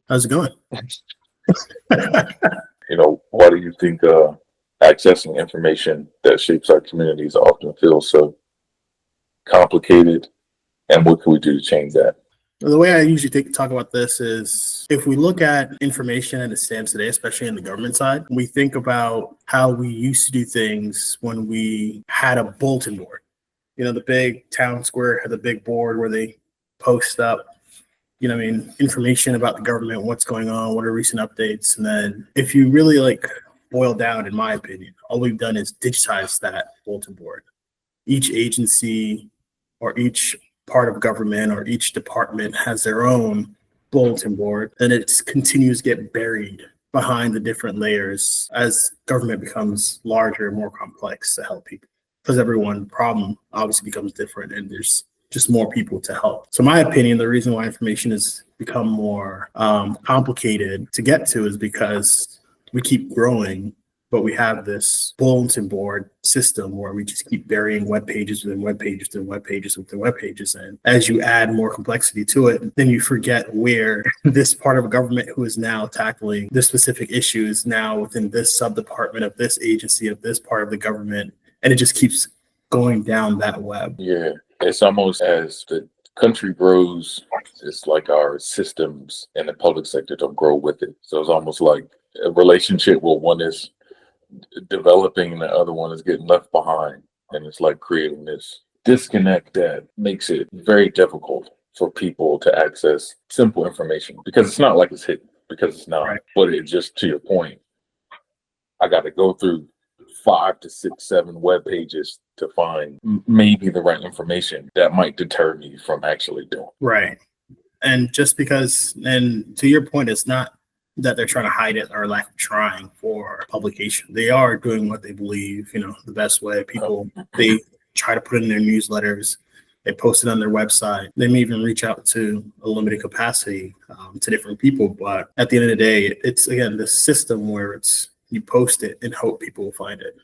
How's it going? Why do you think accessing information that shapes our communities often feels so complicated, and what can we do to change that? The way I usually talk about this is if we look at information as it stands today, especially in the government side, we think about how we used to do things when we had a bulletin board. The big town square had the big board where they post up, information about the government, what's going on, what are recent updates. And then if you really boil down, in my opinion, all we've done is digitize that bulletin board. Each agency or each part of government or each department has their own bulletin board, and it continues to get buried behind the different layers as government becomes larger and more complex to help people, because everyone's problem obviously becomes different and there's just more people to help. So in my opinion, the reason why information has become more complicated to get to is because we keep growing, but we have this bulletin board system where we just keep burying web pages within web pages within web pages within web pages. And as you add more complexity to it, then you forget where this part of government who is now tackling this specific issue is now within this sub-department of this agency of this part of the government. And it just keeps going down that web. Yeah, it's almost as the country grows, it's like our systems in the public sector don't grow with it. So it's almost like a relationship where one is developing and the other one is getting left behind, and it's like creating this disconnect that makes it very difficult for people to access simple information, because it's not like it's hidden, because it's not. Right. But it just, to your point, I got to go through 5 to 6, 7 web pages to find maybe the right information that might deter me from actually doing. Right. And just because, and to your point, it's not that they're trying to hide it or lack of trying for publication. They are doing what they believe, the best way. People, they try to put in their newsletters, they post it on their website. They may even reach out to a limited capacity to different people. But at the end of the day, it's, again, the system where it's you post it and hope people will find it.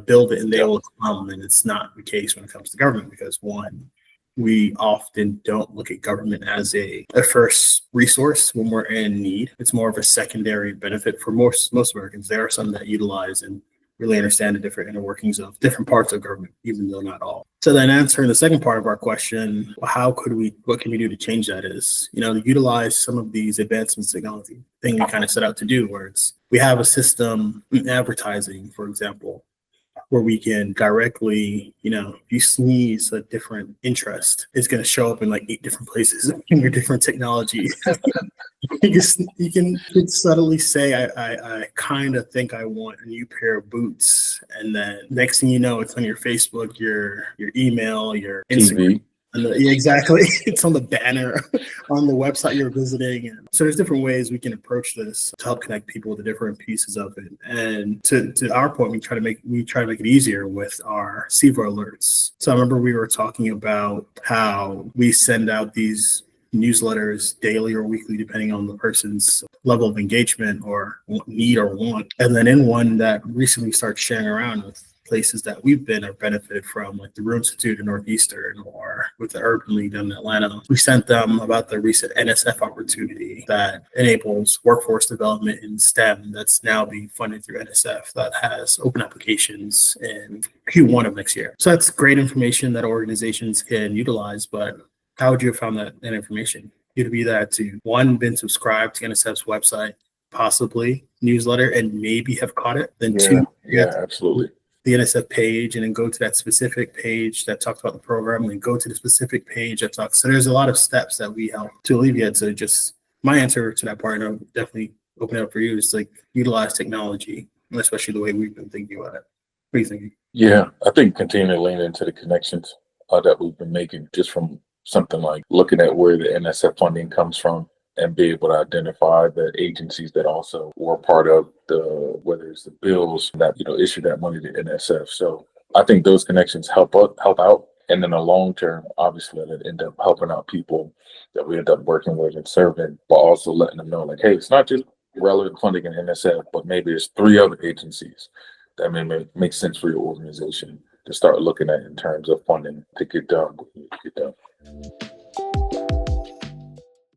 Build it and they will come. And it's not the case when it comes to government, because one, we often don't look at government as a first resource when we're in need. It's more of a secondary benefit for most Americans. There are some that utilize and really understand the different inner workings of different parts of government, even though not all. So then answering the second part of our question, what can we do to change that is, to utilize some of these advancements in technology thing we kind of set out to do, where we have a system in advertising, for example, where we can directly, if you sneeze a different interest, it's going to show up in 8 different places in your different technology. you can subtly say, I kind of think I want a new pair of boots. And then next thing you know, it's on your Facebook, your email, your Instagram. Exactly. It's on the banner on the website you're visiting. And so there's different ways we can approach this to help connect people with the different pieces of it. And to our point, we try to make it easier with our CIVA alerts. So I remember we were talking about how we send out these newsletters daily or weekly, depending on the person's level of engagement or need or want. And then in one that recently started sharing around with places that we've been or benefited from, like the Ruhr Institute in Northeastern or with the Urban League down in Atlanta. We sent them about the recent NSF opportunity that enables workforce development in STEM that's now being funded through NSF that has open applications in Q1 of next year. So that's great information that organizations can utilize, but how would you have found that information? You'd be that to, one, been subscribed to NSF's website, possibly newsletter, and maybe have caught it. Then two, absolutely. The NSF page, and then go to that specific page that talks about the program, and then go to the specific page that talks. So there's a lot of steps that we help to alleviate. So just my answer to that part, and I'll definitely open it up for you, is utilize technology, especially the way we've been thinking about it. What are you thinking? Yeah, I think continue to lean into the connections that we've been making, just from something like looking at where the NSF funding comes from, and be able to identify the agencies that also were part of whether it's the bills that issue that money to NSF. So I think those connections help out, and in the long term, obviously, that end up helping out people that we end up working with and serving, but also letting them know, hey, it's not just relevant funding in NSF, but maybe there's 3 other agencies that may make sense for your organization to start looking at in terms of funding to get done what you need to get done. it.